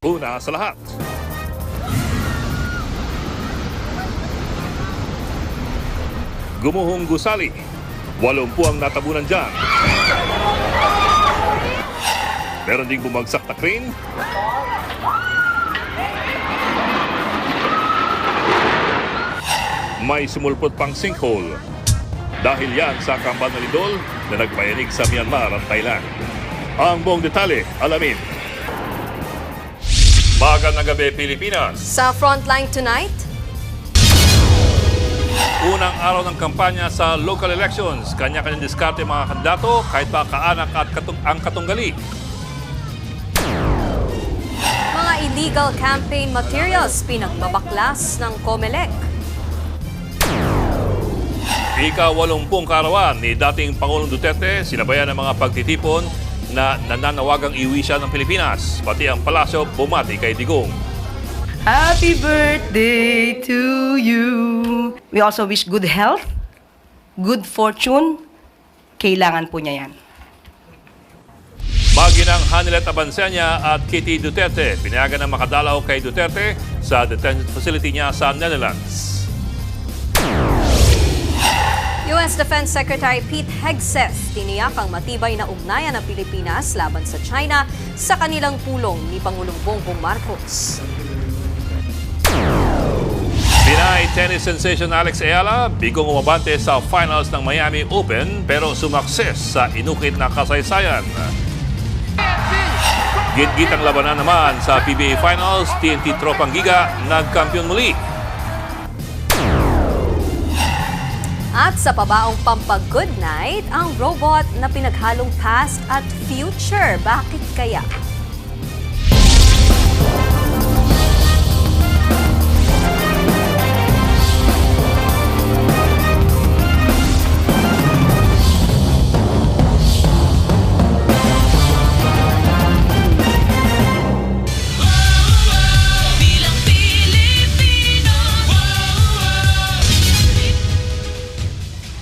Una sa lahat, gumuhong gusali, 80 ang natabunan dyan. Meron ding bumagsak na crane. May sumulpot pang sinkhole. Dahil yan sa kambal na lindol na nagpayanig sa Myanmar at Thailand. Ang buong detalye, alamin. Magandang gabi, Pilipinas. Sa Frontline tonight, Unang araw ng kampanya sa local elections. Kanya-kanyang diskarte mga kandidato kahit pa kaanak at ang katunggali. mga illegal campaign materials pinagbabaklas ng COMELEC. Ika-80 kaarawan ni dating Pangulong Duterte, sinabayan ng mga pagtitipon na nananawagang iuwi siya ng Pilipinas. Pati ang palasyo bumati kay Digong. Happy birthday to you. We also wish good health, good fortune. Kailangan po niya yan. Maginang Hanilet Abansenia at Kitty Duterte pinayagan ng makadalaw kay Duterte sa detention facility niya sa Netherlands. U.S. Defense Secretary Pete Hegseth tiniyak ang matibay na ugnayan ng Pilipinas laban sa China sa kanilang pulong ni Pangulong Bongbong Marcos. Pinay tennis sensation Alex Ayala, bigong umabante sa finals ng Miami Open pero sumakses sa inukit na kasaysayan. Git-git ang labanan naman sa PBA Finals, TNT Tropang Giga nagkampiyon muli. At sa pabaong pampag-good night, ang robot na pinaghalong past at future. Bakit kaya?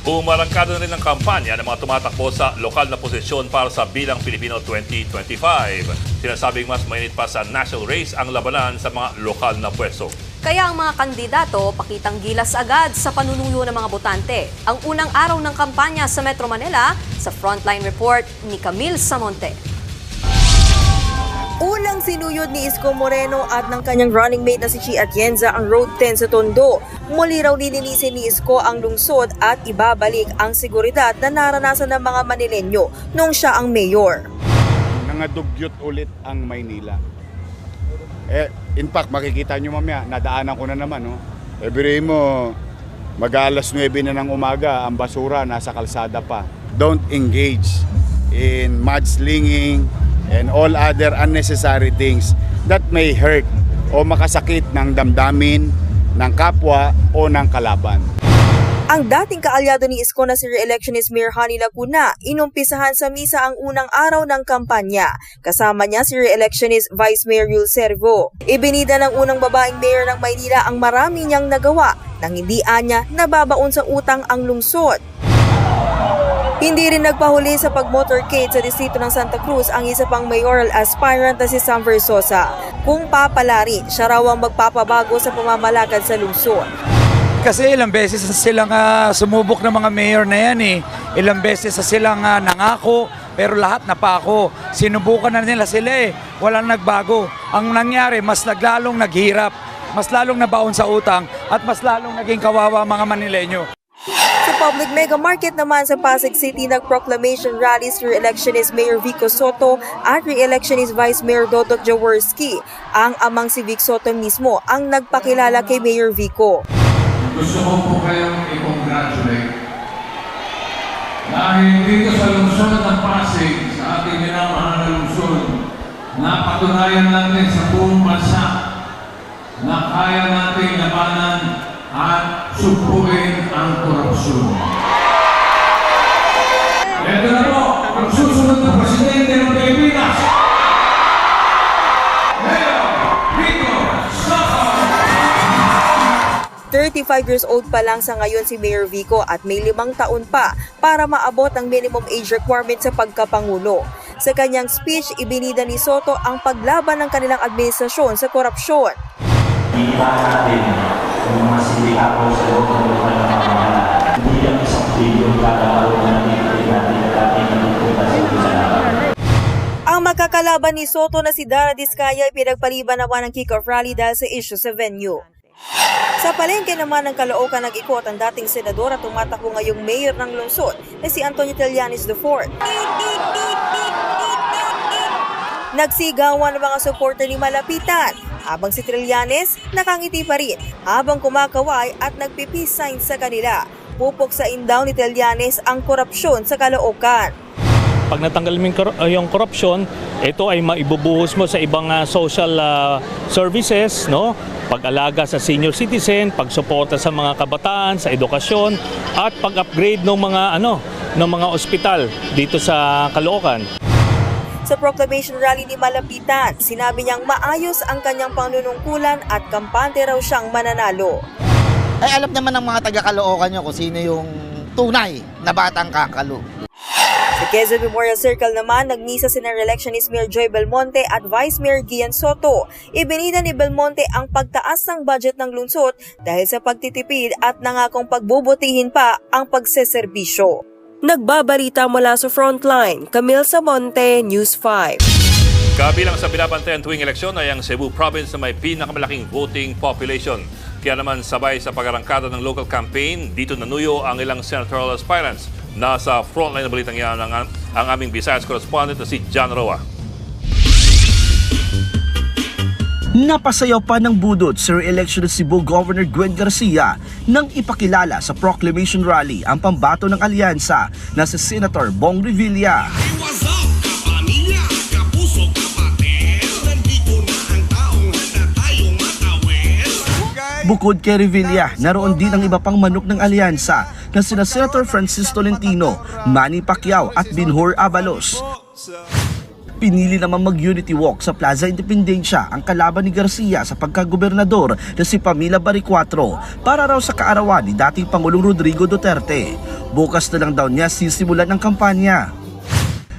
Umarangkada na rin ang kampanya ng mga tumatakbo sa lokal na posisyon para sa Bilang Pilipino 2025. Sinasabing mas mainit pa sa national race ang labanan sa mga lokal na pwesto. Kaya ang mga kandidato pakitang gilas agad sa panunuyo ng mga botante. Ang unang araw ng kampanya sa Metro Manila, sa Frontline Report ni Camille Samonte. Unang sinuyod ni Isko Moreno at ng kanyang running mate na si Chi Atienza ang Road 10 sa Tondo. Muli raw lilinisin ni Isko ang lungsod at ibabalik ang seguridad na naranasan ng mga Manileño nung siya ang mayor. Nangadugyot ulit ang Maynila. In fact, makikita nyo mamaya, nadaanan ko na naman. No? Every mo, mag-alas 9 na ng umaga, ang basura nasa kalsada pa. Don't engage in mudslinging and all other unnecessary things that may hurt o makasakit ng damdamin, ng kapwa o ng kalaban. Ang dating kaalyado ni Isko na si re-electionist Mayor Honey Lacuna, inumpisahan sa misa ang unang araw ng kampanya. Kasama niya si re-electionist Vice Mayor Yul Servo. Ibinida ng unang babaeng mayor ng Maynila ang marami niyang nagawa nang hindi anya nababaon sa utang ang lungsod. Hindi rin nagpahuli sa pag-motorcade sa distrito ng Santa Cruz ang isa pang mayoral aspirant na si Sam Versosa. Kung papalari, siya raw ang magpapabago sa pamamalakad sa lungsod. Kasi ilang beses na silang sumubok ng mga mayor na yan eh. Ilang beses na silang nangako pero lahat napako. Sinubukan na nila sila eh. Walang nagbago. Ang nangyari, mas lalong naghirap, mas lalong nabaon sa utang at mas lalong naging kawawa mga Manileño. Sa public mega market naman sa Pasig City, nag-proclamation rally si re-electionist Mayor Vico Soto at re-electionist Vice Mayor Dodot Jaworski. Ang amang si Vic Soto mismo ang nagpakilala kay Mayor Vico. Gusto ko po kayong i-congratulate dahil dito sa lungsod ng Pasig, sa ating minamahal na lungsod, napatunayan natin sa buong bansa na kaya natin labanan at supuin ang korupsyon. Ito na po, ang susunod na presidente ng Pilipinas. Mayor Vico Soto! 35 years old pa lang sa ngayon si Mayor Vico at may 5 taon pa para maabot ang minimum age requirement sa pagkapangulo. Sa kanyang speech, ibinida ni Soto ang paglaban ng kanilang administrasyon sa korupsyon. Iniba natin yung mga sindikato sa loob ng lokal na pamamahala. Hindi lang isang bilyon kada araw na nilipid natin at ating natutupa sa pusalaman. Ang makakalaban ni Soto na si Dara Diskaya ay pinagpaliban naman ng kick-off rally dahil sa issue sa venue. Sa palengke naman ng Caloocan nag-ikot ang dating senador at tumatakbo ngayong mayor ng lungsod na si Antonio Trillanes IV. Nagsigawan ng mga supporter ni Malapitan, habang si Trillanes nakangiti pa rin habang kumakaway at nagpi-peace sign sa kanila. Pupuksain daw ni Trillanes ang korupsyon sa Caloocan. Pag natanggal mo yung korupsyon, ito ay maibubuhos mo sa ibang social services, no? Pag-alaga sa senior citizen, pagsuporta sa mga kabataan, sa edukasyon, at pag-upgrade ng mga ospital dito sa Caloocan. Sa proclamation rally ni Malapitan, sinabi niyang maayos ang kanyang panunungkulan at kampante raw siyang mananalo. Ay alam naman ng mga taga-Caloocan nyo kung sino yung tunay na batang kakalo. Sa Quezon Memorial Circle naman, nagmisa si re-electionist Mayor Joy Belmonte at Vice Mayor Gian Soto. Ibinida ni Belmonte ang pagtaas ng budget ng lungsod dahil sa pagtitipid at nangakong pagbubutihin pa ang pagseserbisyo. Nagbabalita mula sa Frontline, Camille Samonte, News 5. Kabilang sa binabantayan tuwing eleksyon ay ang Cebu Province na may pinakamalaking voting population. Kaya naman sabay sa pag-arangkada ng local campaign, dito nanuyo ang ilang senatorial aspirants. Nasa frontline na balitang yan ang aming Visayas correspondent na si John Roa. Napasayaw pa ng budot si re-election ng Cebu Governor Gwen Garcia nang ipakilala sa proclamation rally ang pambato ng alyansa na si Senator Bong Revilla. Bukod kay Revilla, naroon din ang iba pang manok ng alyansa na sina Senator Francis Tolentino, Manny Pacquiao at Binhor Abalos. Pinili naman mag-unity walk sa Plaza Independencia ang kalaban ni Garcia sa pagkagobernador na si Pamela Baricuatro para raw sa kaarawan ni dating Pangulong Rodrigo Duterte. Bukas na lang daw niya sisimulan ang kampanya.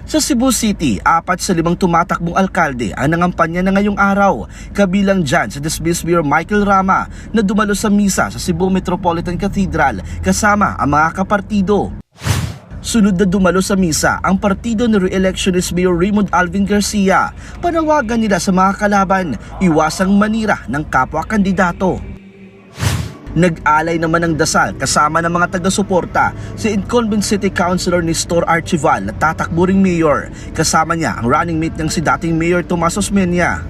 Sa Cebu City, 4 sa 5 tumatakbong alkalde ang nangampanya na ngayong araw. Kabilang dyan sa dismissed Mayor Michael Rama na dumalo sa misa sa Cebu Metropolitan Cathedral kasama ang mga kapartido. Sunod na dumalo sa misa ang partido ni re-electionist Mayor Raymond Alvin Garcia. Panawagan nila sa mga kalaban, iwasang manira ng kapwa kandidato. Nag-alay naman ng dasal kasama ng mga taga-suporta si incumbent City Councilor Nestor Archival na tatakbo ring mayor. Kasama niya ang running mate ng si dating Mayor Tomas Osmeña.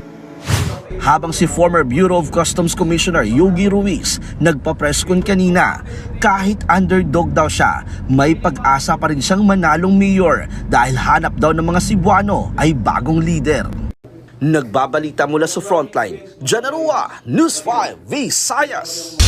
Habang si former Bureau of Customs Commissioner Yogi Ruiz nagpa-presscon kanina, kahit underdog daw siya, may pag-asa pa rin siyang manalong mayor dahil hanap daw ng mga Cebuano ay bagong leader. Nagbabalita mula sa Frontline, John Roa, News 5, Visayas.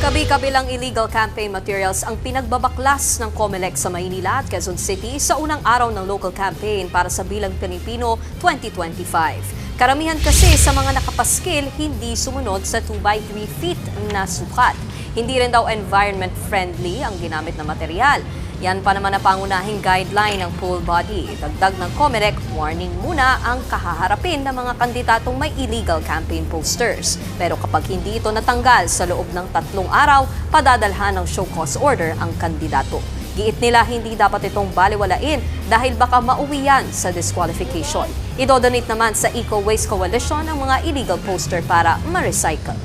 Kabi-kabilang illegal campaign materials ang pinagbabaklas ng COMELEC sa Maynila at Quezon City sa unang araw ng local campaign para sa Bilang Pilipino 2025. Karamihan kasi sa mga nakapaskil hindi sumunod sa 2x3 feet na sukat. Hindi rin daw environment friendly ang ginamit na material. Yan pa naman na pangunahing guideline ng poll body. Dagdag ng COMELEC, warning muna ang kahaharapin ng mga kandidatong may illegal campaign posters. Pero kapag hindi ito natanggal sa loob ng 3 araw, padadalhan ng show cause order ang kandidato. Giit nila hindi dapat itong baliwalain dahil baka mauwi yan sa disqualification. Idodonate naman sa Eco Waste Coalition ang mga illegal poster para ma-recycle.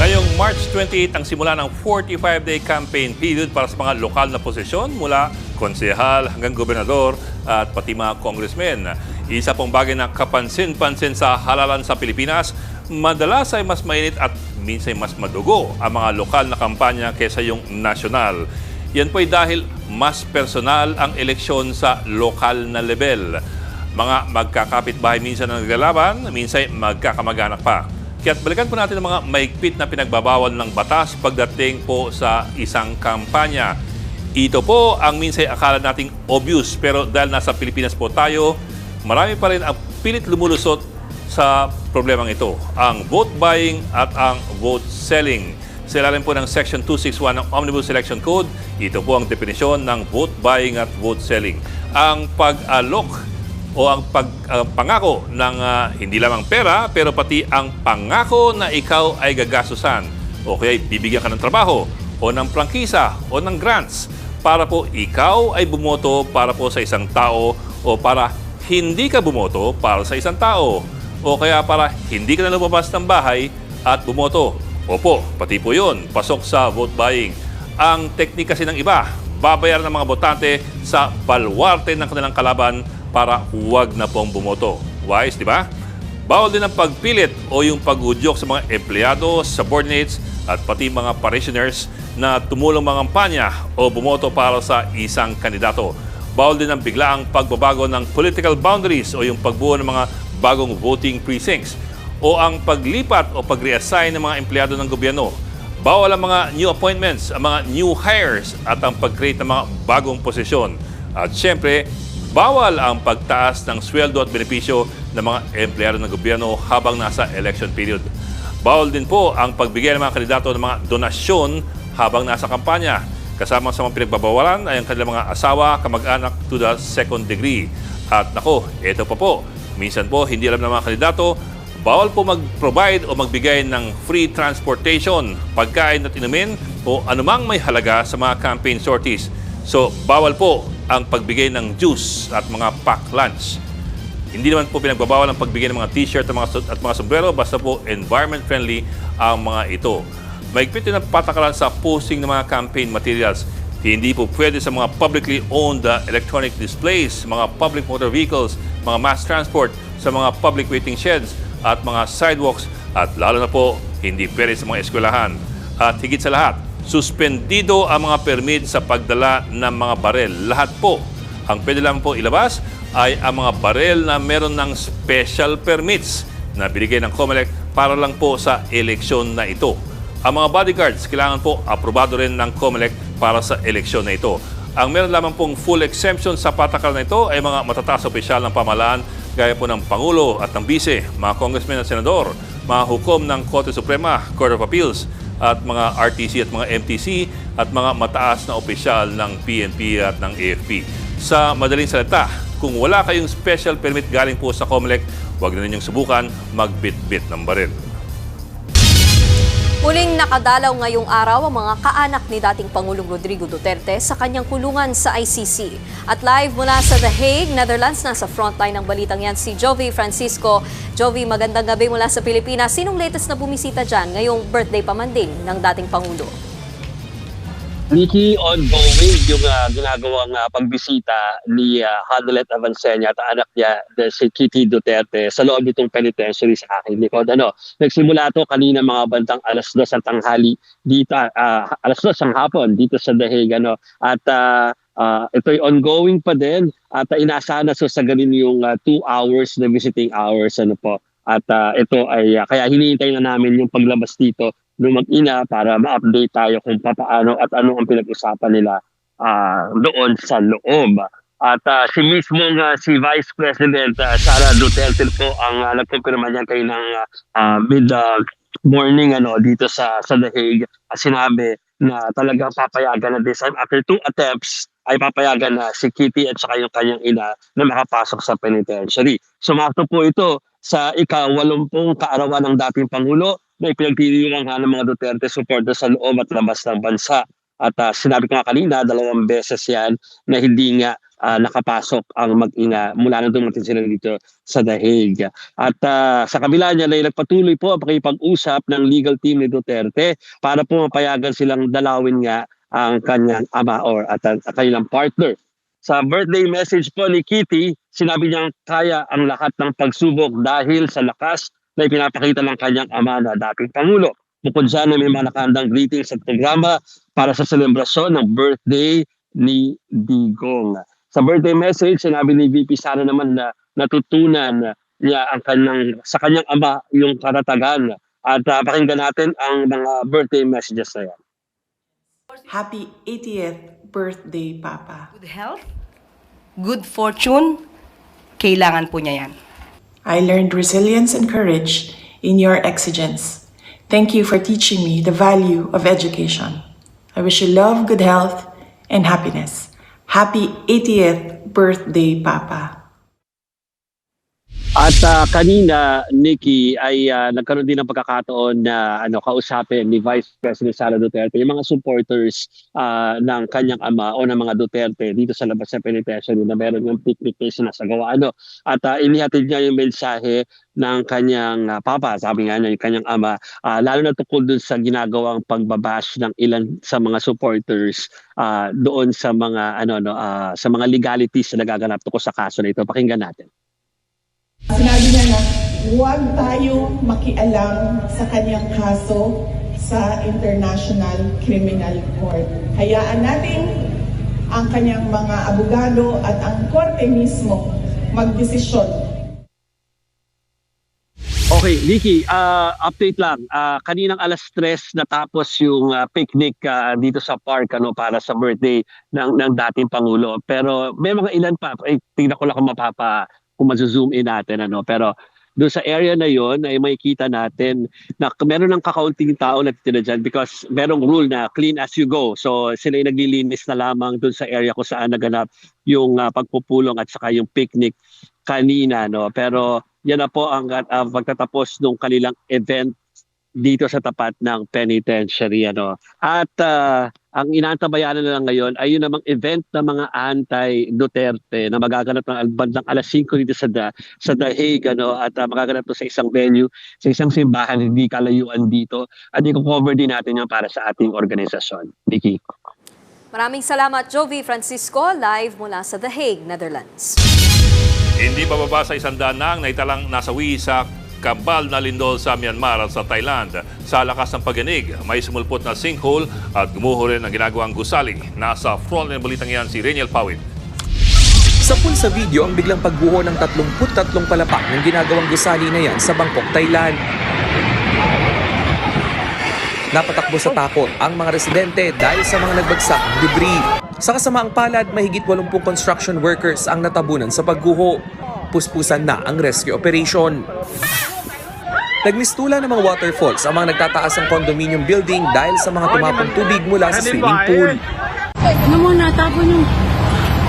Ngayong March 28 ang simula ng 45-day campaign period para sa mga lokal na posisyon mula konsehal hanggang gobernador at pati mga congressmen. Isa pong bagay na kapansin-pansin sa halalan sa Pilipinas, madalas ay mas mainit at minsan mas madugo ang mga lokal na kampanya kaysa yung nasyonal. Yan po ay dahil mas personal ang eleksyon sa lokal na level. Mga magkakapitbahay minsan ang naglalaban, minsan magkakamag-anak pa. Kaya't balikan po natin ang mga maigpit na pinagbabawal ng batas pagdating po sa isang kampanya. Ito po ang minsan akala nating obvious pero dahil nasa Pilipinas po tayo, marami pa rin ang pilit lumulusot sa problemang ito. Ang vote buying at ang vote selling. Sa ilalim po ng Section 261 ng Omnibus Election Code, ito po ang definisyon ng vote buying at vote selling. ang pag-alok o ang pangako ng hindi lamang pera pero pati ang pangako na ikaw ay gagastusan o kaya bibigyan ka ng trabaho o ng prangkisa o ng grants para po ikaw ay bumoto para po sa isang tao o para hindi ka bumoto para sa isang tao o kaya para hindi ka na lumabas ng bahay at bumoto. Opo, pati po yun, pasok sa vote buying. Ang teknika kasi ng iba, babayaran ng mga botante sa balwarte ng kanilang kalaban para huwag na pong bumoto. Wise, di ba? Bawal din ang pagpilit o yung pag-udyok sa mga empleyado, subordinates at pati mga parishioners na tumulong mangampanya o bumoto para sa isang kandidato. Bawal din ang biglaang pagbabago ng political boundaries o yung pagbuo ng mga bagong voting precincts o ang paglipat o pag-reassign ng mga empleyado ng gobyerno. Bawal ang mga new appointments, ang mga new hires at ang pag-create ng mga bagong posisyon. At syempre, bawal ang pagtaas ng sweldo at benepisyo ng mga empleyado ng gobyerno habang nasa election period. Bawal din po ang pagbigay ng mga kandidato ng mga donasyon habang nasa kampanya. Kasama sa mga pinagbabawalan ay ang kanilang mga asawa, kamag-anak to the second degree. At nako, ito pa po, minsan po hindi alam ng mga kandidato, bawal po mag-provide o magbigay ng free transportation, pagkain at inumin o anumang may halaga sa mga campaign sorties. So, bawal po ang pagbigay ng juice at mga pack lunch. Hindi naman po pinagbabawal ang pagbigay ng mga t-shirt at mga sombrero basta po environment-friendly ang mga ito. Mahigpit din ang patakaran sa posting ng mga campaign materials. Hindi po pwede sa mga publicly owned electronic displays, mga public motor vehicles, mga mass transport, sa mga public waiting sheds at mga sidewalks at lalo na po hindi pwede sa mga eskwelahan. At higit sa lahat, suspendido ang mga permit sa pagdala ng mga barel. Lahat po. Ang pwede lang po ilabas ay ang mga barel na meron ng special permits na binigay ng COMELEC para lang po sa eleksyon na ito. Ang mga bodyguards kailangan po aprobado rin ng COMELEC para sa eleksyon na ito. Ang meron lamang pong full exemption sa patakaran na ito ay mga matataas opisyal ng pamahalaan gaya po ng Pangulo at ng Bise, mga Congressmen at Senador, mga hukom ng Korte Suprema, Court of Appeals, at mga RTC at mga MTC at mga mataas na opisyal ng PNP at ng AFP. Sa madaling salita, kung wala kayong special permit galing po sa COMELEC, huwag na ninyong subukan magbit-bit ng baril. Muling nakadalaw ngayong araw ang mga kaanak ni dating Pangulong Rodrigo Duterte sa kanyang kulungan sa ICC. At live mula sa The Hague, Netherlands, nasa frontline ng balitang yan si Jovi Francisco. Jovi, magandang gabi mula sa Pilipinas. Sinong latest na bumisita dyan ngayong birthday pa man din ng dating Pangulo? Nikki, ongoing yung ginagawang pagbisita ni Hanelet Avancenia at anak niya, si Kitty Duterte, sa loob nitong penitentiary sa aking likod. Nagsimula to kanina mga bandang 2:00 ng tanghali dito, 2:00 ng hapon dito sa The Hague. At ito'y ongoing pa din at inaasahan na sasagarin yung 2 hours na visiting hours. At ito ay kaya hinihintay na namin yung paglabas dito ng mag-ina para ma-update tayo kung paano at ano ang pinag-usapan nila doon sa loob. At si mismong si Vice President Sara Duterte po ang nagkumpirma niya kayo ng mid-morning dito sa The Hague. Sinabi na talagang papayagan na this time after 2 attempts ay papayagan na si Kitty at saka yung kanyang ina na makapasok sa penitentiary. Sumakto po ito sa ika-80 kaarawan ng dating Pangulo na ipinagpilihan ng mga Duterte suporta sa loob at labas ng bansa. At sinabi ko nga kanina, 2 beses yan na hindi nga nakapasok ang mag-ina mula nang dumating sila dito sa The Hague. At sa kabila niya ay nagpatuloy po ang pakipag-usap ng legal team ni Duterte para po mapayagan silang dalawin nga ang kanyang ama or at kanilang partner. Sa birthday message po ni Kitty, sinabi niyang kaya ang lahat ng pagsubok dahil sa lakas na ipinapakita ng kanyang ama na dating Pangulo. Bukod dyan may mga nakandang greetings at programa para sa selebrasyon ng birthday ni Digong. Sa birthday message, sinabi ni VP Sara naman na natutunan niya sa kanyang ama yung karatagan. At pakinggan natin ang mga birthday messages na yan. Happy 80th birthday, Papa. Good health, good fortune, kailangan po niya yan. I learned resilience and courage in your exigence. Thank you for teaching me the value of education. I wish you love, good health, and happiness. Happy 80th birthday, Papa. At kanina, Nikki, ay nagkaroon din ng pagkakataon na kausapin ni Vice President Sara Duterte yung mga supporters ng kanyang ama o ng mga Duterte dito sa labas ng penitentiary na meron ng picnic na sinasagawa. At inihatid niya yung mensahe ng kanyang papa, sabi nga niya, yung kanyang ama, lalo na tukol dun sa ginagawang pagbabash ng ilan sa mga supporters doon sa mga sa mga legalities na nagaganap tukol sa kaso na ito. Pakinggan natin. Sinabi niya na huwag tayo makialam sa kanyang kaso sa International Criminal Court. Hayaan natin ang kanyang mga abogado at ang korte mismo magdesisyon. Okay, Nikki, update lang. Kaninang alas 3 natapos yung picnic dito sa park para sa birthday ng dating Pangulo. Pero may mga ilan pa. Tingnan ko lang kung mazo-zoom in natin. Pero doon sa area na yon ay makikita natin na meron ng kakaunting tao na titira dyan because merong rule na clean as you go. So sila yung naglilinis na lamang doon sa area kung saan naganap yung pagpupulong at saka yung picnic kanina. Pero yan na po ang pagtatapos ng kanilang event dito sa tapat ng penitentiary. At ang inaantabayanan na lang ngayon ay yun namang event ng mga anti-Duterte na magaganap ng bandang alas 5 dito sa The Hague. At magaganap to sa isang venue, sa isang simbahan, hindi kalayuan dito. At i-cover din natin yan para sa ating organisasyon. Nikki. Maraming salamat, Jovi Francisco, live mula sa The Hague, Netherlands. Hindi bababa sa 100 nang naitalang nasawi sa Kambal na lindol sa Myanmar at sa Thailand. Sa lakas ng pagyanig, may sumulpot na sinkhole at gumuho rin ang ginagawang gusali. Nasa front ng balitang yan si Reniel Pawit. Sapul sa video ang biglang pagguho ng 33 palapak ng ginagawang gusali na yan sa Bangkok, Thailand. Napatakbo sa takot ang mga residente dahil sa mga nagbagsak ng debris. Sa kasamaang palad, mahigit 80 construction workers ang natabunan sa pagguho. Puspusan na ang rescue operation. Nagmistula ng mga waterfalls ang mga nagtataas ng condominium building dahil sa mga tumapong tubig mula sa swimming pool.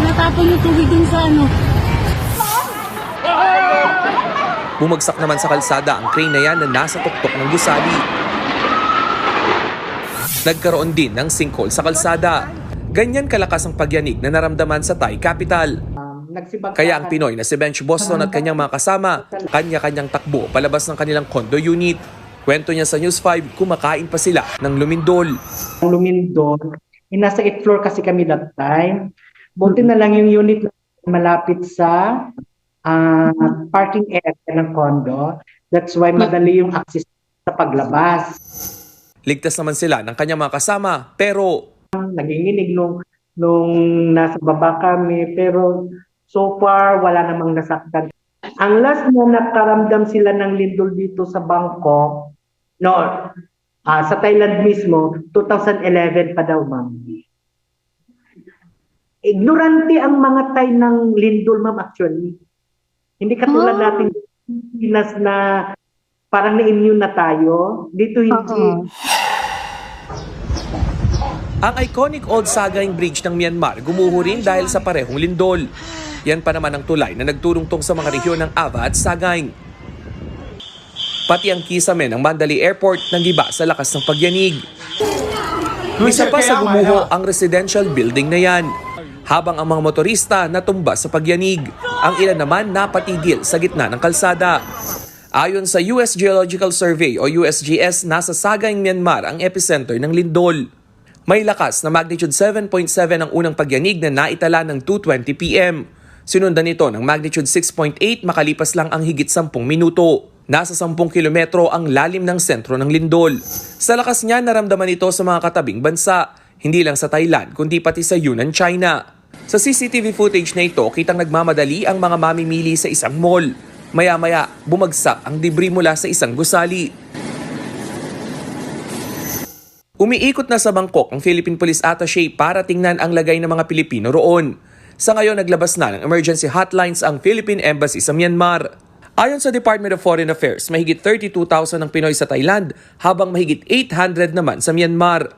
Natapon yung tubig din sa Bumagsak naman sa kalsada ang crane na yan na nasa tuktok ng gusali. Nagkaroon din ng sinkhole sa kalsada. Ganyan kalakas ang pagyanig na naramdaman sa Thai capital. Kaya ang Pinoy na si Bench Boston at kanyang mga kasama, kanya-kanyang takbo palabas ng kanilang condo unit. Kwento niya sa News 5, kumakain pa sila ng lumindol. Ang lumindol, nasa 8th floor kasi kami that time. Buti na lang yung unit na malapit sa parking area ng condo. That's why madali yung access sa paglabas. Ligtas naman sila ng kanyang mga kasama, pero naginginig nung nasa baba kami, pero so far, wala namang nasaktan. Ang last na nakaramdam sila ng lindol dito sa Bangkok, sa Thailand mismo, 2011 pa daw, ma'am. Ignorante ang mga Thai ng lindol, ma'am, actually. Hindi katulad natin Pinas na parang na-immune na tayo. Dito hindi. Ang iconic Old Sagaing Bridge ng Myanmar gumuho rin dahil sa parehong lindol. Yan pa naman ang tulay na nagturungtong sa mga rehiyon ng Ava at Sagaing. Pati ang kisame ng Mandalay Airport nagiba sa lakas ng pagyanig. Isa pa sa gumuho ang residential building na yan. Habang ang mga motorista natumba sa pagyanig, ang ilan naman napatigil sa gitna ng kalsada. Ayon sa US Geological Survey o USGS, nasa Sagaing, Myanmar ang epicenter ng lindol. May lakas na magnitude 7.7 ang unang pagyanig na naitala ng 2:20 PM. Sinundan nito ng magnitude 6.8 makalipas lang ang higit 10 minuto. Nasa 10 kilometro ang lalim ng sentro ng lindol. Sa lakas niya, naramdaman ito sa mga katabing bansa, hindi lang sa Thailand kundi pati sa Yunnan, China. Sa CCTV footage na ito, kitang nagmamadali ang mga mamimili sa isang mall. Maya-maya, bumagsak ang debris mula sa isang gusali. Umiikot na sa Bangkok ang Philippine Police Attaché para tingnan ang lagay ng mga Pilipino roon. Sa ngayon, naglabas na ng emergency hotlines ang Philippine Embassy sa Myanmar. Ayon sa Department of Foreign Affairs, mahigit 32,000 ang Pinoy sa Thailand habang mahigit 800 naman sa Myanmar.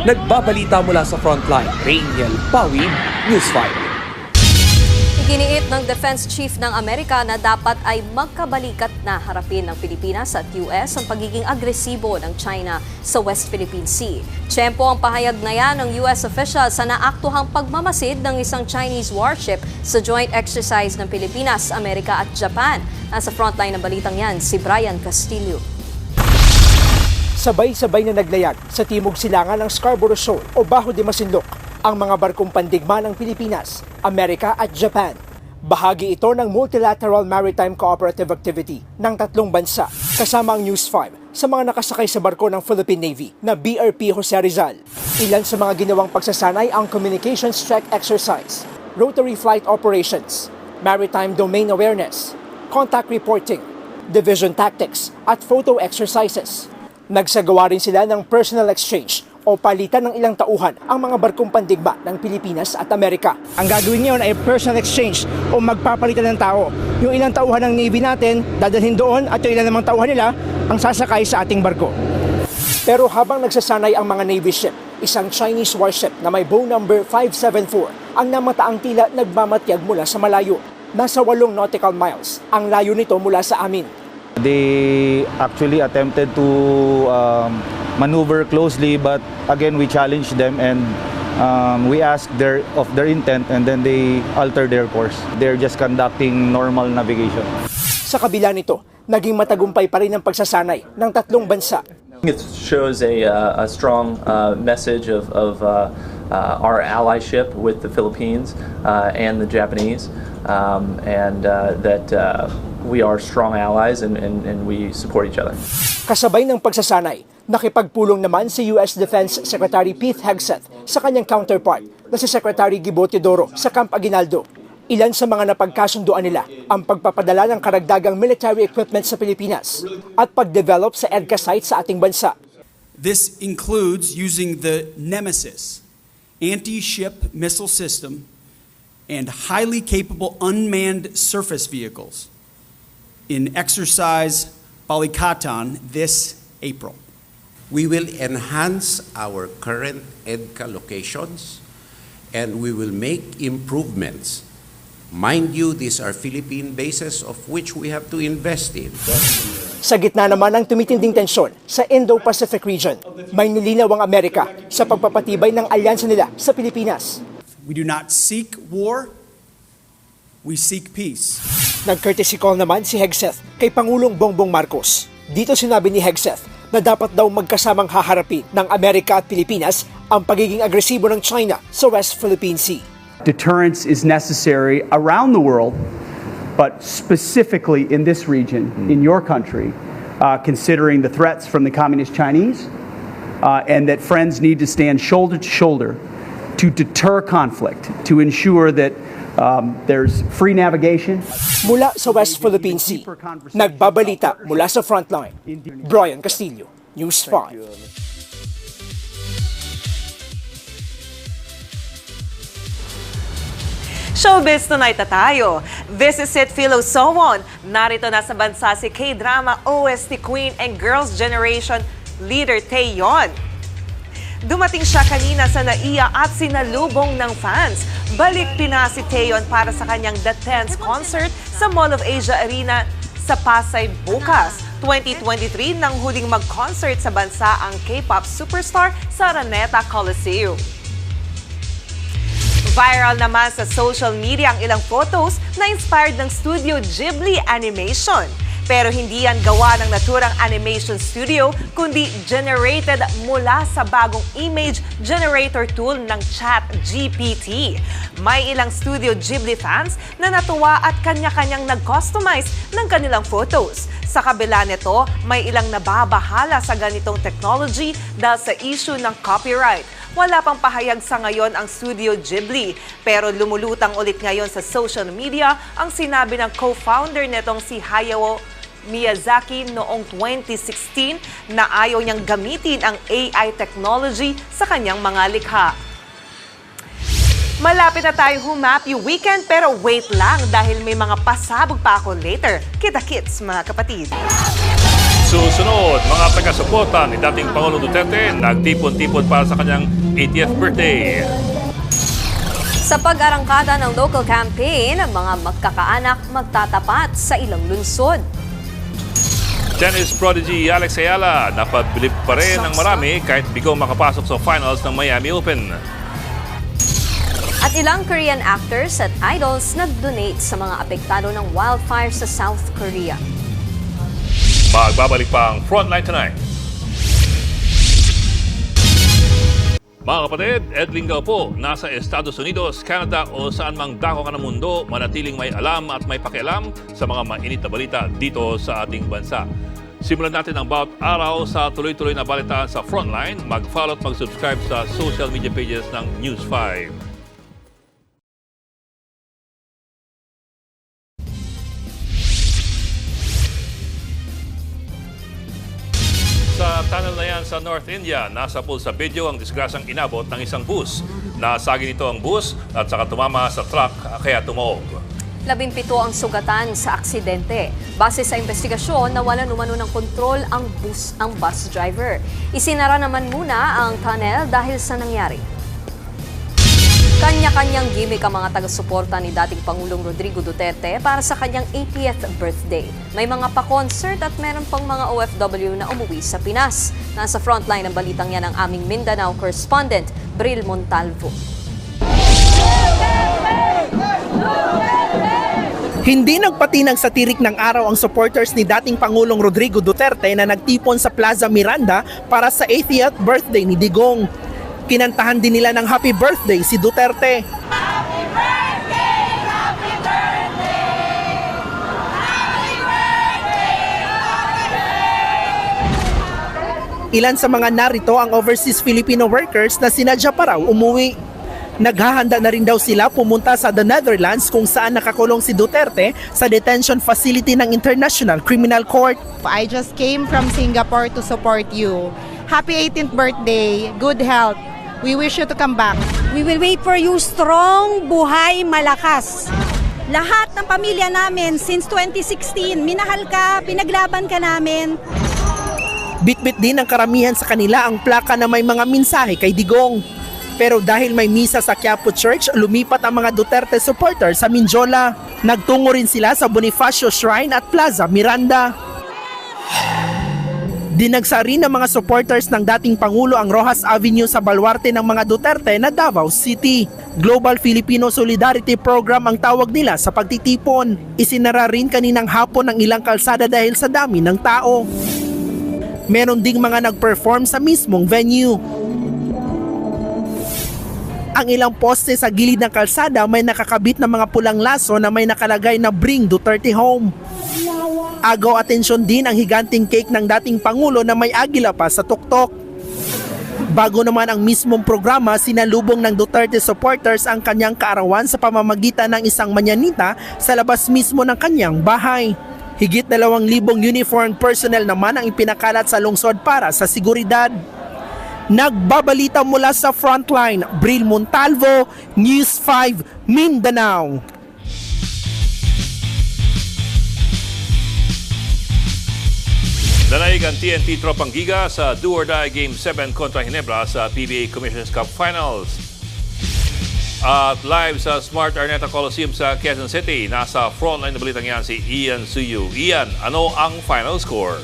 Nagbabalita mula sa frontline, Reniel Pawid, News 5. Iginiit ng Defense Chief ng Amerika na dapat ay magkabalikat na harapin ng Pilipinas at US ang pagiging agresibo ng China sa West Philippine Sea. Tiyempo ang pahayag na yan ng US official sa naaktuhang pagmamasid ng isang Chinese warship sa joint exercise ng Pilipinas, Amerika at Japan. Nasa frontline ng balitang yan, si Brian Castillo. Sabay-sabay na naglayag sa timog silangan ng Scarborough Shoal o Bajo de Masinloc ang mga barkong pandigma ng Pilipinas, Amerika at Japan. Bahagi ito ng Multilateral Maritime Cooperative Activity ng tatlong bansa kasama ang News 5 sa mga nakasakay sa barko ng Philippine Navy na BRP Jose Rizal. Ilan sa mga ginawang pagsasanay ang Communications Check Exercise, Rotary Flight Operations, Maritime Domain Awareness, Contact Reporting, Division Tactics at Photo Exercises. Nagsagawa rin sila ng personal exchange o palitan ng ilang tauhan ang mga barkong pandigma ng Pilipinas at Amerika. Ang gagawin ngayon ay personal exchange o magpapalitan ng tao. Yung ilang tauhan ng Navy natin, dadalhin doon at yung ilang namang tauhan nila ang sasakay sa ating barko. Pero habang nagsasanay ang mga Navy ship, isang Chinese warship na may bow number 574 ang namataang tila nagmamatyag mula sa malayo. Nasa 8 nautical miles ang layo nito mula sa amin. They actually attempted to maneuver closely, but again we challenged them and we asked their intent, and then they altered their course. They're just conducting normal navigation. Sa kabila nito, naging matagumpay pa rin ang pagsasanay ng tatlong bansa. It shows a strong message of our allyship with the Philippines and the Japanese, and that we are strong allies and we support each other. Kasabay ng pagsasanay, nakipagpulong naman si US Defense Secretary Pete Hegseth sa kanyang counterpart na si Secretary Gibo Teodoro sa Camp Aguinaldo. Ilan sa mga napagkasunduan nila ang pagpapadala ng karagdagang military equipment sa Pilipinas at pag-develop sa EDCA site sa ating bansa. This includes using the Nemesis anti-ship missile system and highly capable unmanned surface vehicles in exercise Balikatan this April. We will enhance our current EDCA locations and we will make improvements. Mind you, these are Philippine bases of which we have to invest in. Sa gitna naman ng tumitinding tensyon sa Indo-Pacific region, may nilinaw ang Amerika sa pagpapatibay ng alyansa nila sa Pilipinas. We do not seek war, we seek peace. Nag-courtesy call naman si Hegseth kay Pangulong Bongbong Marcos. Dito sinabi ni Hegseth na dapat daw magkasamang haharapin ng Amerika at Pilipinas ang pagiging agresibo ng China sa West Philippine Sea. Deterrence is necessary around the world, but specifically in this region, in your country, considering the threats from the Communist Chinese, and that friends need to stand shoulder to shoulder to deter conflict, to ensure that there's free navigation. Mula sa West Philippine Sea, nagbabalita mula sa frontline, Brian Castillo, News 5. Showbiz Tonight na tayo. This is it, Philo Sowon. Narito na sa bansa si K-drama OST Queen and Girls' Generation leader Taeyeon. Dumating siya kanina sa NAIA at sinalubong ng fans. Balik Pinas si Taeyeon para sa kanyang The Tense concert sa Mall of Asia Arena sa Pasay bukas. 2023 nang huling mag-concert sa bansa ang K-pop superstar sa Araneta Coliseum. Viral naman sa social media ang ilang photos na inspired ng Studio Ghibli Animation. Pero hindi yan gawa ng naturang animation studio, kundi generated mula sa bagong image generator tool ng ChatGPT. May ilang Studio Ghibli fans na natuwa at kanya-kanyang nag-customize ng kanilang photos. Sa kabila nito, may ilang nababahala sa ganitong technology dahil sa issue ng copyright. Wala pang pahayag sa ngayon ang Studio Ghibli, pero lumulutang ulit ngayon sa social media ang sinabi ng co-founder nitong si Hayao Miyazaki noong 2016 na ayaw niyang gamitin ang AI technology sa kanyang mga likha. Malapit na tayong humapi weekend pero wait lang dahil may mga pasabog pa ako later. Kita-kits mga kapatid. Susunod, mga taga-suporta ni dating Pangulong Duterte nagtipon-tipon para sa kanyang 80th birthday. Sa pag-arangkada ng local campaign, mga magkakaanak magtatapat sa ilang lungsod. Tennis prodigy Alex Ayala napabilib pa rin ng marami kahit bigo makapasok sa finals ng Miami Open. At ilang Korean actors at idols nag-donate sa mga apektado ng wildfire sa South Korea. Magbabalik pa ang Frontline Tonight. Mga kapatid, Ed Lingao po, nasa Estados Unidos, Canada o saan mang dako ka ng mundo, manatiling may alam at may pakialam sa mga mainit na balita dito sa ating bansa. Simulan natin ang bawat araw sa tuloy-tuloy na balitaan sa Frontline. Mag-follow at mag-subscribe sa social media pages ng News 5. Sa tunnel na yan sa North India, nasa pool sa video ang disgrasyang inabot ng isang bus. Nasagi nito ang bus at saka tumama sa truck kaya tumuog. 17 ang sugatan sa aksidente. Base sa investigasyon, nawalan umano ng kontrol ang bus driver. Isinara naman muna ang tunnel dahil sa nangyari. Kanya-kanyang gimmick ang mga taga-suporta ni dating Pangulong Rodrigo Duterte para sa kanyang 80th birthday. May mga pa-concert at meron pang mga OFW na umuwi sa Pinas. Nasa frontline ng balitang yan ang aming Mindanao correspondent, Bril Montalvo. Hindi nagpatinag sa tirik ng araw ang supporters ni dating Pangulong Rodrigo Duterte na nagtipon sa Plaza Miranda para sa 80th birthday ni Digong. Kinantahan din nila ng happy birthday si Duterte. Happy birthday! Happy birthday! Happy birthday! Happy birthday! Ilan sa mga narito ang overseas Filipino workers na sinadya pa raw umuwi. Naghahanda na rin daw sila pumunta sa the Netherlands kung saan nakakulong si Duterte sa detention facility ng International Criminal Court. I just came from Singapore to support you. Happy 18th birthday, good health. We wish you to come back. We will wait for you strong, buhay, malakas. Lahat ng pamilya namin since 2016, minahal ka, pinaglaban ka namin. Bitbit din ng karamihan sa kanila ang plaka na may mga mensahe kay Digong. Pero dahil may misa sa Quiapo Church, lumipat ang mga Duterte supporters sa Minjola. Nagtungo rin sila sa Bonifacio Shrine at Plaza Miranda. Dinagsa rin ng mga supporters ng dating Pangulo ang Rojas Avenue sa baluarte ng mga Duterte na Davao City. Global Filipino Solidarity Program ang tawag nila sa pagtitipon. Isinara rin kaninang hapon ang ilang kalsada dahil sa dami ng tao. Meron ding mga nag-perform sa mismong venue. Ang ilang poste sa gilid ng kalsada may nakakabit na mga pulang laso na may nakalagay na Bring Duterte Home. Agaw atensyon din ang higanting cake ng dating Pangulo na may agila pa sa tuktok. Bago naman ang mismong programa, sinalubong ng Duterte supporters ang kanyang kaarawan sa pamamagitan ng isang manyanita sa labas mismo ng kanyang bahay. Higit 2,000 uniformed personnel naman ang ipinakalat sa lungsod para sa seguridad. Nagbabalita mula sa Frontline, Bril Montalvo, News 5, Mindanao. Nanaig ang TNT Tropang Giga sa Do or Die Game 7 kontra Ginebra sa PBA Commissioner's Cup Finals. At live sa Smart Araneta Coliseum sa Quezon City, nasa frontline na balitang yan si Ian Suyu. Ian, ano ang final score?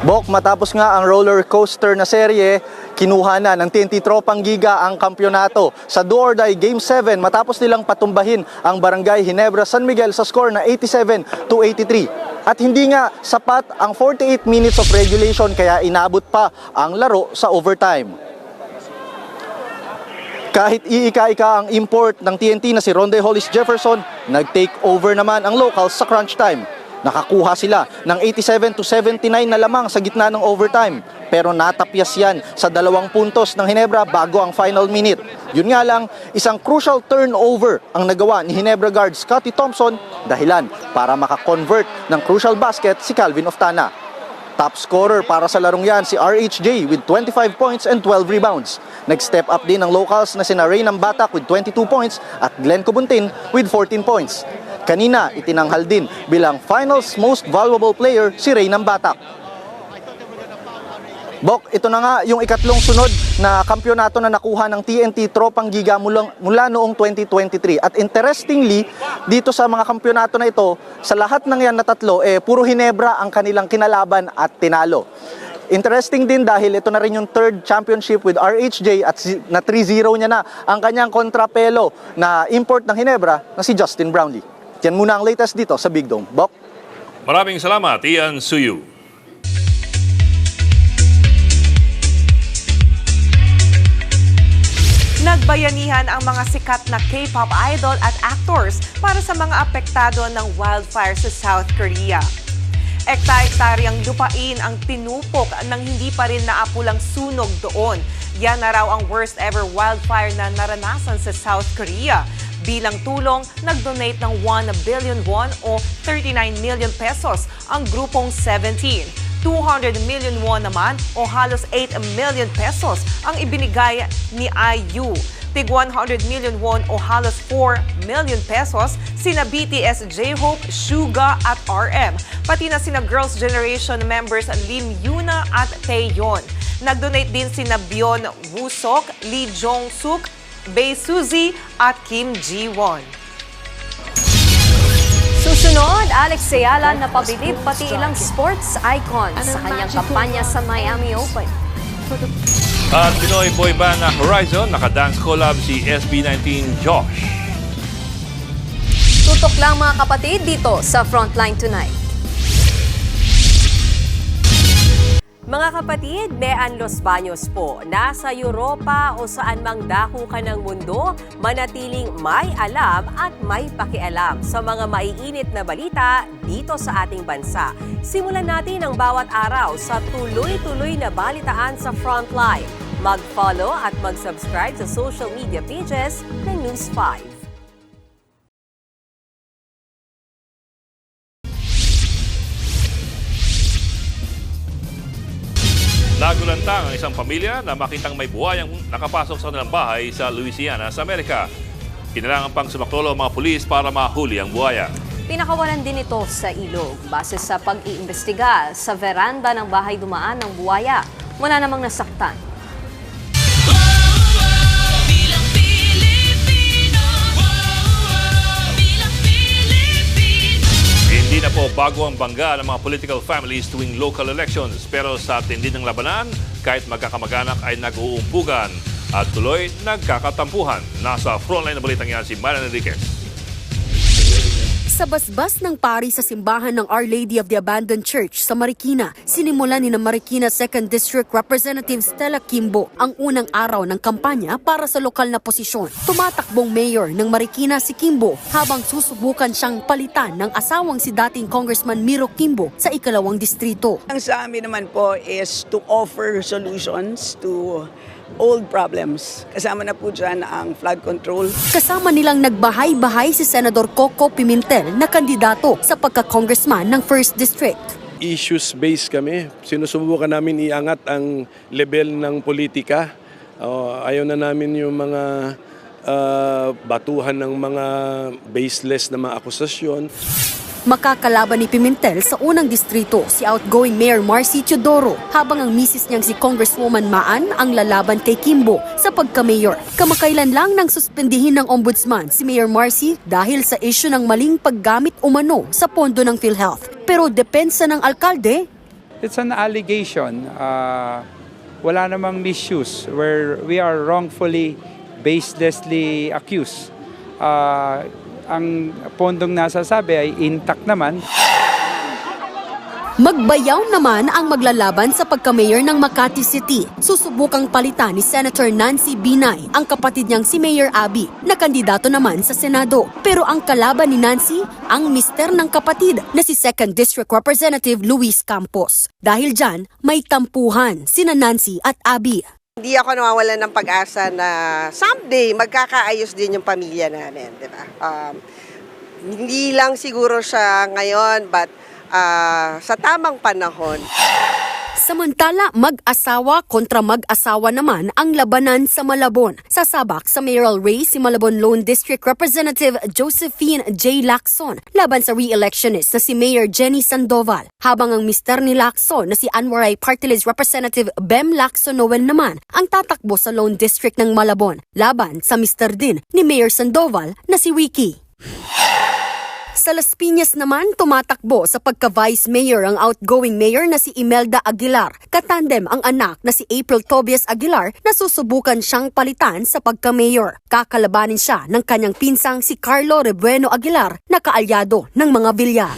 Bok, matapos nga ang roller coaster na serye, kinuha na ng TNT Tropang Giga ang kampyonato sa Do or Die Game 7 matapos nilang patumbahin ang Barangay Ginebra San Miguel sa score na 87-83. At hindi nga sapat ang 48 minutes of regulation kaya inabot pa ang laro sa overtime. Kahit iika-ika ang import ng TNT na si Ronde Hollis Jefferson, nag-take over naman ang locals sa crunch time. Nakakuha sila ng 87-79 na lamang sa gitna ng overtime. Pero natapyas yan sa 2 puntos ng Ginebra bago ang final minute. Yun nga lang, isang crucial turnover ang nagawa ni Ginebra guard Scotty Thompson, dahilan para makakonvert ng crucial basket si Calvin Oftana. Top scorer para sa larong yan si RHJ with 25 points and 12 rebounds. Nag-step up din ang locals na sina Raynam Batak with 22 points at Glenn Cubuntin with 14 points. Kanina, itinanghal din bilang Finals Most Valuable Player si Reynam Batak. Bok, ito na nga yung ikatlong sunod na kampyonato na nakuha ng TNT Tropang Giga mula noong 2023. At interestingly, dito sa mga kampyonato na ito, sa lahat ng yan na tatlo, puro Hinebra ang kanilang kinalaban at tinalo. Interesting din dahil ito na rin yung third championship with RHJ at na 3-0 niya na ang kanyang kontrapelo na import ng Hinebra na si Justin Brownlee. Yan muna ang latest dito sa Big Dome. Bok? Maraming salamat, Ian Suyu. Nagbayanihan ang mga sikat na K-pop idol at actors para sa mga apektado ng wildfire sa South Korea. Ekta-ektaryang lupain ang tinupok ng hindi pa rin naapulang sunog doon. Yan na raw ang worst ever wildfire na naranasan sa South Korea. Bilang tulong, nag-donate ng 1 billion won o 39 million pesos ang grupong 17. 200 million won naman o halos 8 million pesos ang ibinigay ni IU. Tig 100 million won o halos 4 million pesos sina BTS, J-Hope, Suga at RM. Pati na sina Girls' Generation members Lim Yuna at Taeyeon. Nag-donate din sina Byeon Woo-sok, Lee Jong-suk, Bae Suzy at Kim Ji-won. Susunod, Alex Ayala napabilib pati ilang sports icons sa kanyang kampanya sa Miami Open. At Pinoy boy band na Horizon, naka-dance collab si SB19 Josh. Tutok lang mga kapatid dito sa Frontline Tonight. Mga kapatid, Bean Los Baños po. Nasa Europa o saan mang dako ka ng mundo, manatiling may alam at may pakialam sa mga maiinit na balita dito sa ating bansa. Simulan natin ang bawat araw sa tuloy-tuloy na balitaan sa Frontline. Mag-follow at mag-subscribe sa social media pages ng News 5. Nagulantang ang isang pamilya na makitang may buhayang nakapasok sa kanilang bahay sa Louisiana sa Amerika. Kailangan pang sumaktolo ang mga pulis para mahuli ang buhaya. Pinakawalan din ito sa ilog. Base sa pag-iimbestiga, sa veranda ng bahay dumaan ng buhaya. Wala namang nasaktan. Hindi na po bago ang bangga ng mga political families tuwing local elections. Pero sa tindi ng labanan, kahit magkakamag-anak ay nag-uumpugan at tuloy nagkakatampuhan. Nasa frontline na balitang yan si Marian Enriquez. Sa basbas ng pari sa simbahan ng Our Lady of the Abandoned Church sa Marikina, sinimulan ni Marikina 2nd District Representative Stella Kimbo ang unang araw ng kampanya para sa lokal na posisyon. Tumatakbong mayor ng Marikina si Kimbo habang susubukan siyang palitan ng asawang si dating Congressman Miro Kimbo sa ikalawang distrito. Ang sa amin naman po is to offer solutions to old problems. Kasama na po dyan ang flood control. Kasama nilang nagbahay-bahay si Senador Coco Pimentel na kandidato sa pagka-congressman ng 1st District. Issues-based kami. Sinusubukan namin iangat ang level ng politika. Ayaw na namin yung mga batuhan ng mga baseless na mga akusasyon. Makakalaban ni Pimentel sa unang distrito si outgoing Mayor Marcy Teodoro habang ang misis niyang si Congresswoman Maan ang lalaban kay Kimbo sa pagka-mayor. Kamakailan lang nang suspendihin ng ombudsman si Mayor Marcy dahil sa issue ng maling paggamit umano sa pondo ng PhilHealth. Pero depensa ng alkalde, it's an allegation. Wala namang misuse where we are wrongfully, baselessly accused. Ang pondong nasasabi ay intact naman. Magbayaw naman ang maglalaban sa pagka-mayor ng Makati City. Susubukang palitan ni Senator Nancy Binay ang kapatid niyang si Mayor Abby na kandidato naman sa Senado. Pero ang kalaban ni Nancy, ang mister ng kapatid na si 2nd District Representative Luis Campos. Dahil dyan, may tampuhan sina Nancy at Abby. Hindi ako nawawalan ng pag-asa na someday magkakaayos din yung pamilya namin, di ba? Hindi lang siguro siya ngayon, but sa tamang panahon. Samantala, mag-asawa kontra mag-asawa naman ang labanan sa Malabon. Sasabak sa mayoral race si Malabon Lone District Representative Josephine J. Lacson laban sa re-electionist na si Mayor Jenny Sandoval. Habang ang mister ni Lacson na si Anwaray Party List Representative Bem Lacson Noel naman ang tatakbo sa Lone District ng Malabon laban sa mister din ni Mayor Sandoval na si Ricky. Sa Las Piñas naman, tumatakbo sa pagka-vice mayor ang outgoing mayor na si Imelda Aguilar. Katandem ang anak na si April Tobias Aguilar na susubukan siyang palitan sa pagka-mayor. Kakalabanin siya ng kanyang pinsang si Carlo Rebueno Aguilar na kaalyado ng mga Villar.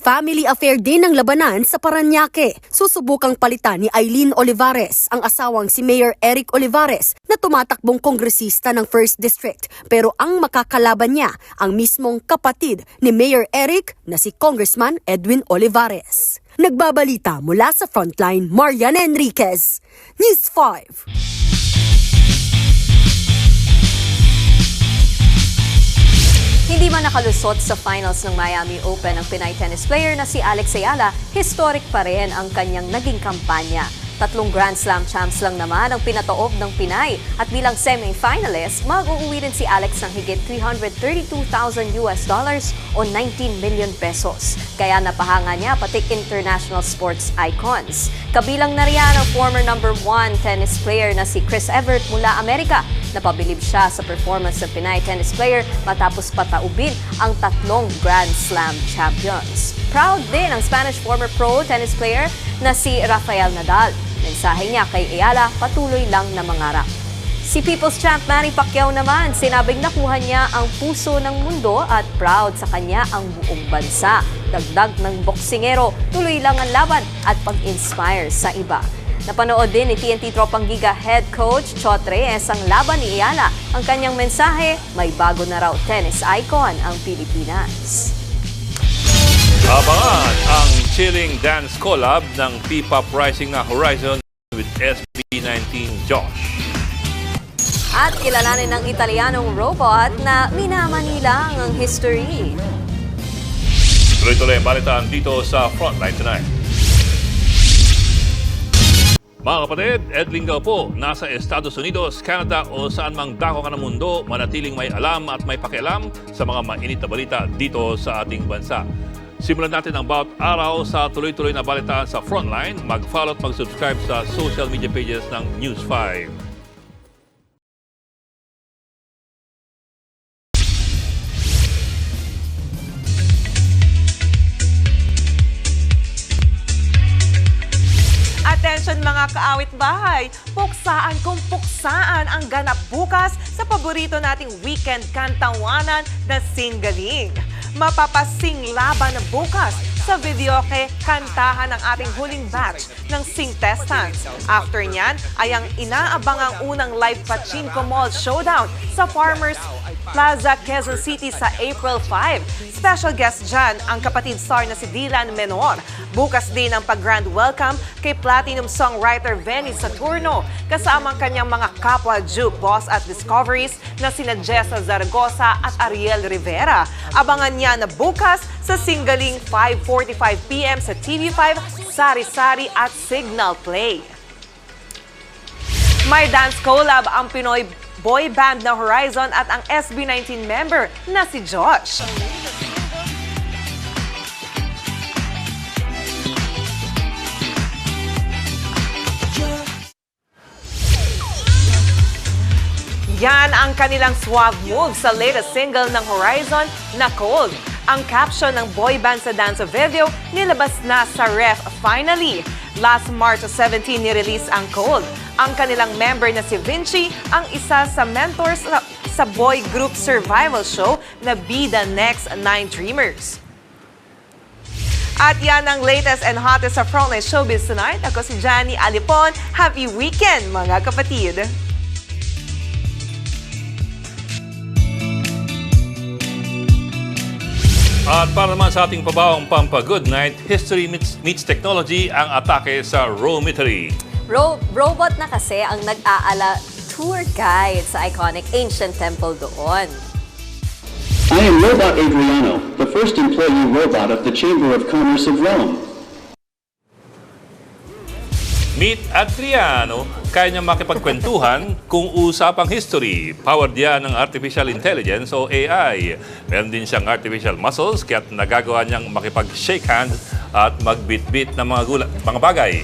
Family affair din ang labanan sa Parañaque. Susubukang palitan ni Eileen Olivares ang asawang si Mayor Eric Olivares na tumatakbong kongresista ng 1st District. Pero ang makakalaban niya ang mismong kapatid ni Mayor Eric na si Congressman Edwin Olivares. Nagbabalita mula sa Frontline, Marian Enriquez, News 5. Hindi man nakalusot sa finals ng Miami Open ang Pinay tennis player na si Alex Ayala, historic pa rin ang kanyang naging kampanya. 3 Grand Slam champs lang naman ang pinatoob ng Pinay at bilang semi-finalist, mag-uuwi rin si Alex ng higit $332,000 o 19 million pesos. Kaya napahanga niya pati international sports icons. Kabilang na riyan ang former number 1 tennis player na si Chris Evert mula Amerika. Napabilib siya sa performance ng Pinay tennis player matapos pataubin ang 3 Grand Slam champions. Proud din ang Spanish former pro tennis player na si Rafael Nadal. Mensahe niya kay Ayala, patuloy lang na mangarap. Si People's Champ Manny Pacquiao naman, sinabing nakuha niya ang puso ng mundo at proud sa kanya ang buong bansa. Dagdag ng boksingero, tuloy lang ang laban at pag-inspire sa iba. Napanood din ni TNT Tropang Giga head coach Chot Reyes ang laban ni Ayala. Ang kanyang mensahe, may bago na raw tennis icon ang Pilipinas. Abangan ang chilling dance collab ng P-pop rising na Horizon with SB19 Josh. At kilalanin ng Italianong robot na minamanilang ang history. Tuloy-tuloy ang balitaan dito sa Frontline Tonight. Mga kapatid, Ed Lingaw po, nasa Estados Unidos, Canada o saan mang dako ka ng mundo, manatiling may alam at may pakialam sa mga mainit na balita dito sa ating bansa. Simulan natin ang bawat araw sa tuloy-tuloy na balitaan sa Frontline. Mag-follow at mag-subscribe sa social media pages ng News 5. Attention mga kaawit bahay, puksaan kung puksaan ang ganap bukas sa paborito nating weekend kantawanan na Singaling. Mapapasing laban na bukas sa videoke kantahan ng ating huling batch ng Singtestans. After niyan ay ang inaabangang unang live Pachinko Mall Showdown sa Farmers Plaza, Quezon City sa April 5. Special guest dyan ang kapatid star na si Dylan Menor. Bukas din ang pag-grand welcome kay Platinum songwriter Benny Saturno kasama ang kanyang mga kapwa Juke Boss at Discoveries na sina Jessa Zaragoza at Ariel Rivera. Abangan niya na bukas sa Singaling 5:45 PM sa TV5, Sari-Sari at Signal Play. May dance collab ang Pinoy boy band na Horizon at ang SB19 member na si Josh. Yan ang kanilang swag move sa latest single ng Horizon na Cold. Ang caption ng boy band sa dance video nilabas na sa ref finally. Last March 17 nirelease ang Cold. Ang kanilang member na si Vinci ang isa sa mentors sa boy group survival show na Be The Next 9 Dreamers. At yan ang latest and hottest sa Frontline Showbiz tonight. Ako si Johnny Alipon. Happy weekend mga kapatid! At para naman sa ating pabawang Pampa-Good Night, History meets Technology ang atake sa Rometery. Robot na kasi ang nag-aala tour guide sa iconic ancient temple doon. I am Robot Adriano, the first employee robot of the Chamber of Commerce of Rome. Meet Adriano, kaya niya makipagkwentuhan kung usapang history. Powered yan ng artificial intelligence o AI. Meron din siyang artificial muscles, kaya't nagagawa niyang makipag-shake hands at magbit-bit ng mga bagay.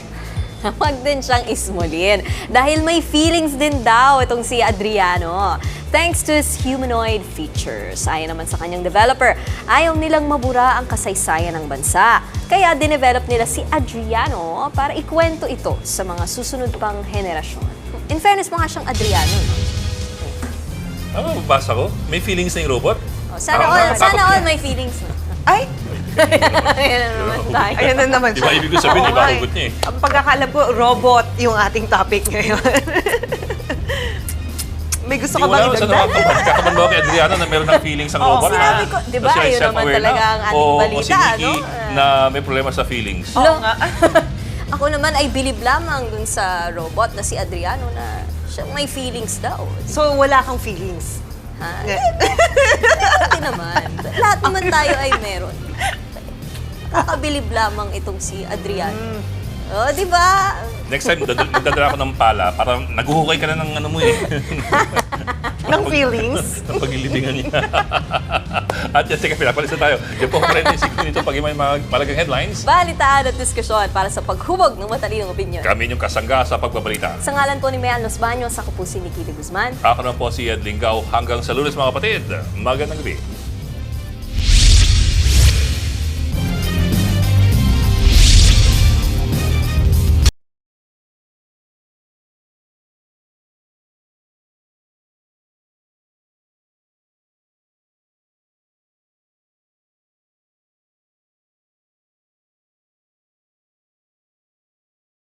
Huwag din siyang ismulin dahil may feelings din daw itong si Adriano. Thanks to his humanoid features. Ayon naman sa kanyang developer, ayaw nilang mabura ang kasaysayan ng bansa. Kaya dinevelop nila si Adriano para ikwento ito sa mga susunod pang henerasyon. In fairness, mga siyang Adriano. Ano, mabasa ko? May feelings na yung robot? Oh, sana all may feelings na. Ay! Ayan na naman tayo. Ayan na naman Di ba ibig ko sabihin, iba hugot niya eh. Ang pagkakalam ko, robot yung ating topic ngayon. May gusto ka bang idagdag? Kakaman ba kay Adriano na meron ng feelings ang robot? Sinabi ko, di ba, yun naman talaga ang ating balita, o si Nikki na may problema sa feelings? Oo nga. Ako naman ay bilib lamang dun sa robot na si Adriano na siya may feelings daw. So, wala kang feelings? Ha? Hindi naman. Lahat naman tayo ay meron. Kakabilib lamang itong si Adriano. Oh, di ba? Next time, magdadala ako ng pala. Parang naguhukay ka na ng ano mo eh. Ng feelings? Ng paglilibingan niya. At yan, teka, pinapalis na tayo. Yan po ang parenting siguro nito pag may mga malagang headlines. Balitaan at diskusyon para sa paghubog ng matalinong opinyon. Kami yung kasangga sa pagbabalita. Sa ngalan po ni Mayan Los Baños, ako po si Nikki de Guzman. Ako na po si Ed Linggao. Hanggang sa Lunes mga kapatid. Magandang gabi.